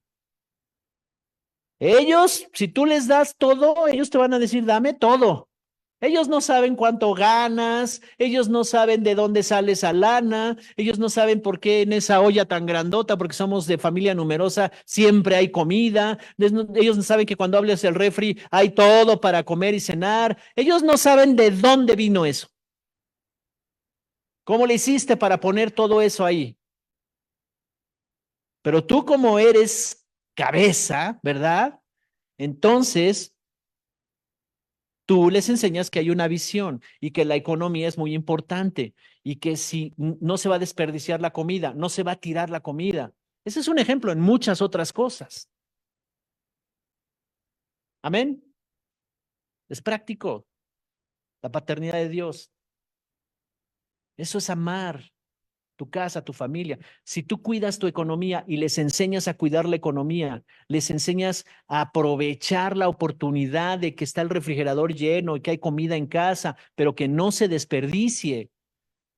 S1: Ellos, si tú les das todo, ellos te van a decir, dame todo. Ellos no saben cuánto ganas, ellos no saben de dónde sale esa lana, ellos no saben por qué en esa olla tan grandota, porque somos de familia numerosa, siempre hay comida. Ellos no saben que cuando hables el refri hay todo para comer y cenar. Ellos no saben de dónde vino eso. ¿Cómo le hiciste para poner todo eso ahí? Pero tú como eres cabeza, ¿verdad? Entonces tú les enseñas que hay una visión y que la economía es muy importante y que si no se va a desperdiciar la comida, no se va a tirar la comida. Ese es un ejemplo en muchas otras cosas. Amén. Es práctico. La paternidad de Dios. Eso es amar tu casa, tu familia. Si tú cuidas tu economía y les enseñas a cuidar la economía, les enseñas a aprovechar la oportunidad de que está el refrigerador lleno y que hay comida en casa, pero que no se desperdicie.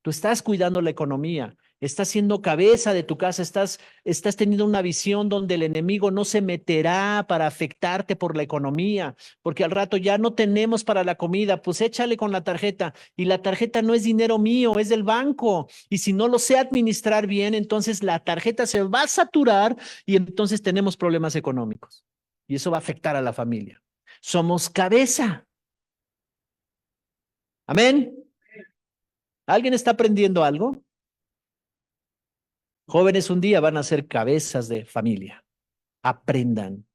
S1: Tú estás cuidando la economía, estás siendo cabeza de tu casa, estás teniendo una visión donde el enemigo no se meterá para afectarte por la economía, porque al rato ya no tenemos para la comida, pues échale con la tarjeta y la tarjeta no es dinero mío, es del banco. Y si no lo sé administrar bien, entonces la tarjeta se va a saturar y entonces tenemos problemas económicos. Y eso va a afectar a la familia. Somos cabeza. Amén. ¿Alguien está aprendiendo algo? Jóvenes un día van a ser cabezas de familia. Aprendan.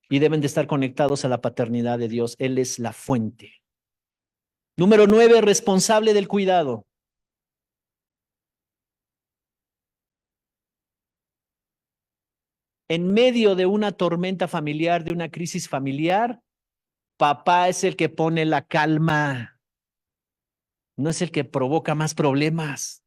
S1: Y deben de estar conectados a la paternidad de Dios. Él es la fuente. Número 9, responsable del cuidado. En medio de una tormenta familiar, de una crisis familiar, papá es el que pone la calma, no es el que provoca más problemas.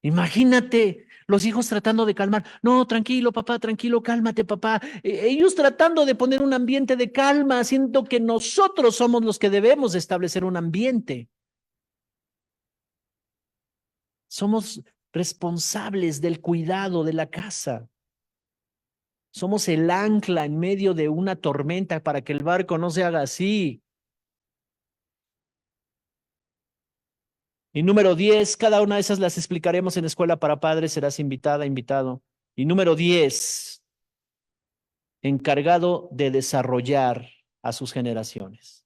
S1: Imagínate los hijos tratando de calmar. No, tranquilo, papá, tranquilo, cálmate, papá. Ellos tratando de poner un ambiente de calma, siendo que nosotros somos los que debemos establecer un ambiente. Somos responsables del cuidado de la casa. Somos el ancla en medio de una tormenta para que el barco no se haga así. Y número 10, cada una de esas las explicaremos en Escuela para Padres, serás invitada, invitado. Y número 10, encargado de desarrollar a sus generaciones.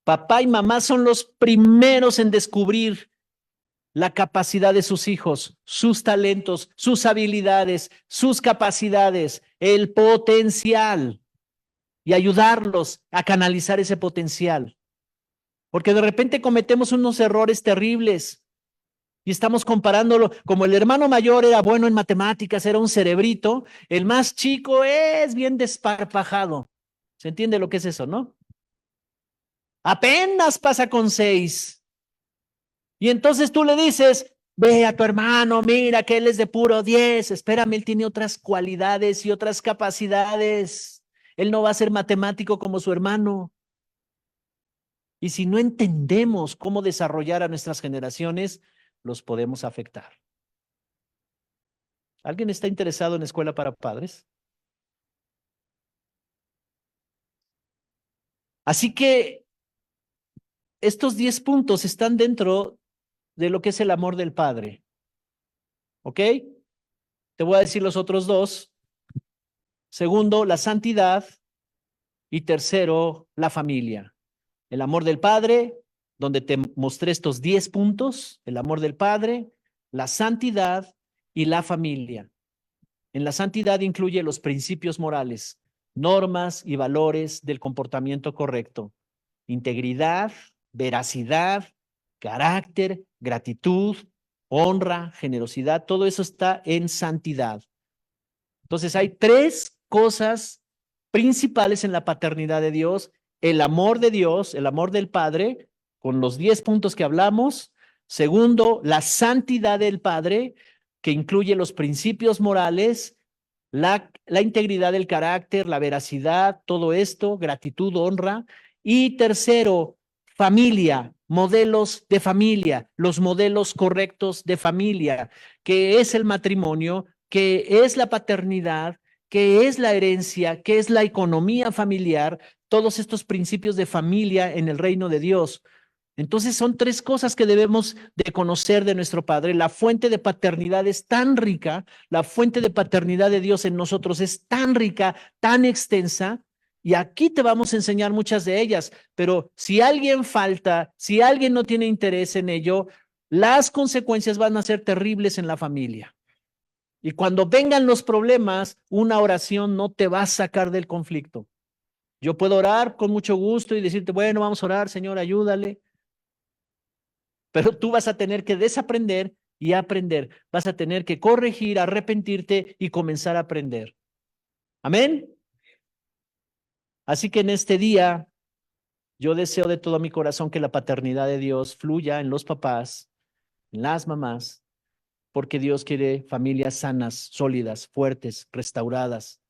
S1: Papá y mamá son los primeros en descubrir la capacidad de sus hijos, sus talentos, sus habilidades, sus capacidades, el potencial y ayudarlos a canalizar ese potencial. Porque de repente cometemos unos errores terribles y estamos comparándolo, como el hermano mayor era bueno en matemáticas, era un cerebrito, el más chico es bien desparpajado. ¿Se entiende lo que es eso, no? Apenas pasa con 6. Y entonces tú le dices, ve a tu hermano, mira que él es de puro 10. Espérame, él tiene otras cualidades y otras capacidades. Él no va a ser matemático como su hermano. Y si no entendemos cómo desarrollar a nuestras generaciones, los podemos afectar. ¿Alguien está interesado en Escuela para Padres? Así que estos 10 puntos están dentro de lo que es el amor del Padre. ¿Ok? Te voy a decir los otros dos. Segundo, la santidad. Y tercero, la familia. El amor del Padre, donde te mostré estos 10 puntos, el amor del Padre, la santidad y la familia. En la santidad incluye los principios morales, normas y valores del comportamiento correcto, integridad, veracidad, carácter, gratitud, honra, generosidad, todo eso está en santidad. Entonces hay 3 cosas principales en la paternidad de Dios: el amor de Dios, el amor del Padre, con los 10 puntos que hablamos. Segundo, la santidad del Padre, que incluye los principios morales, la integridad del carácter, la veracidad, todo esto, gratitud, honra. Y tercero, familia, modelos de familia, los modelos correctos de familia, que es el matrimonio, que es la paternidad, que es la herencia, que es la economía familiar, todos estos principios de familia en el reino de Dios. Entonces son 3 cosas que debemos de conocer de nuestro Padre. La fuente de paternidad es tan rica, la fuente de paternidad de Dios en nosotros es tan rica, tan extensa, y aquí te vamos a enseñar muchas de ellas, pero si alguien falta, si alguien no tiene interés en ello, las consecuencias van a ser terribles en la familia. Y cuando vengan los problemas, una oración no te va a sacar del conflicto. Yo puedo orar con mucho gusto y decirte, bueno, vamos a orar, Señor, ayúdale. Pero tú vas a tener que desaprender y aprender. Vas a tener que corregir, arrepentirte y comenzar a aprender. Amén. Así que en este día, yo deseo de todo mi corazón que la paternidad de Dios fluya en los papás, en las mamás, porque Dios quiere familias sanas, sólidas, fuertes, restauradas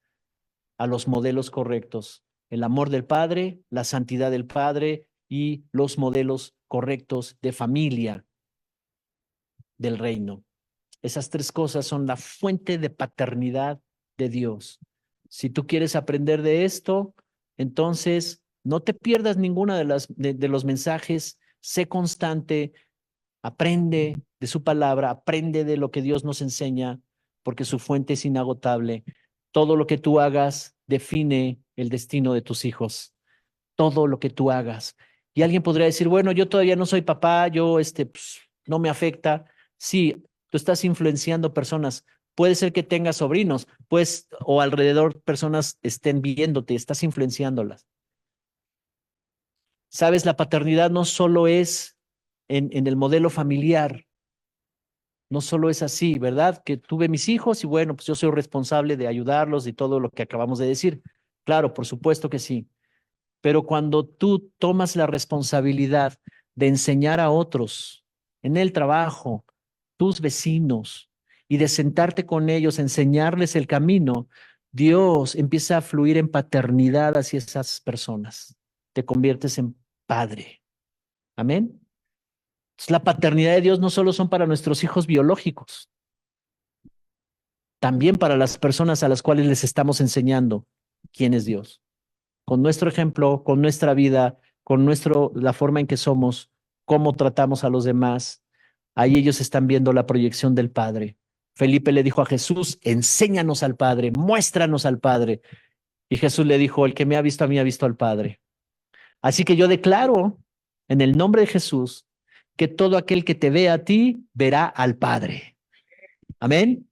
S1: a los modelos correctos. El amor del Padre, la santidad del Padre y los modelos correctos de familia del reino. Esas 3 cosas son la fuente de paternidad de Dios. Si tú quieres aprender de esto, entonces no te pierdas ninguna de los mensajes, sé constante, aprende de su palabra, aprende de lo que Dios nos enseña, porque su fuente es inagotable. Todo lo que tú hagas define el destino de tus hijos. Todo lo que tú hagas. Y alguien podría decir, bueno, yo todavía no soy papá, yo pues, no me afecta. Sí, tú estás influenciando personas. Puede ser que tengas sobrinos, pues, o alrededor personas estén viéndote, estás influenciándolas. Sabes, la paternidad no solo es en el modelo familiar, no solo es así, ¿verdad? Que tuve mis hijos y bueno, pues yo soy responsable de ayudarlos y todo lo que acabamos de decir. Claro, por supuesto que sí. Pero cuando tú tomas la responsabilidad de enseñar a otros en el trabajo, tus vecinos, y de sentarte con ellos, enseñarles el camino, Dios empieza a fluir en paternidad hacia esas personas. Te conviertes en padre. Amén. Entonces, la paternidad de Dios no solo son para nuestros hijos biológicos, también para las personas a las cuales les estamos enseñando quién es Dios. Con nuestro ejemplo, con nuestra vida, con la forma en que somos, cómo tratamos a los demás. Ahí ellos están viendo la proyección del Padre. Felipe le dijo a Jesús, enséñanos al Padre, muéstranos al Padre. Y Jesús le dijo, el que me ha visto a mí ha visto al Padre. Así que yo declaro en el nombre de Jesús que todo aquel que te vea a ti verá al Padre. Amén.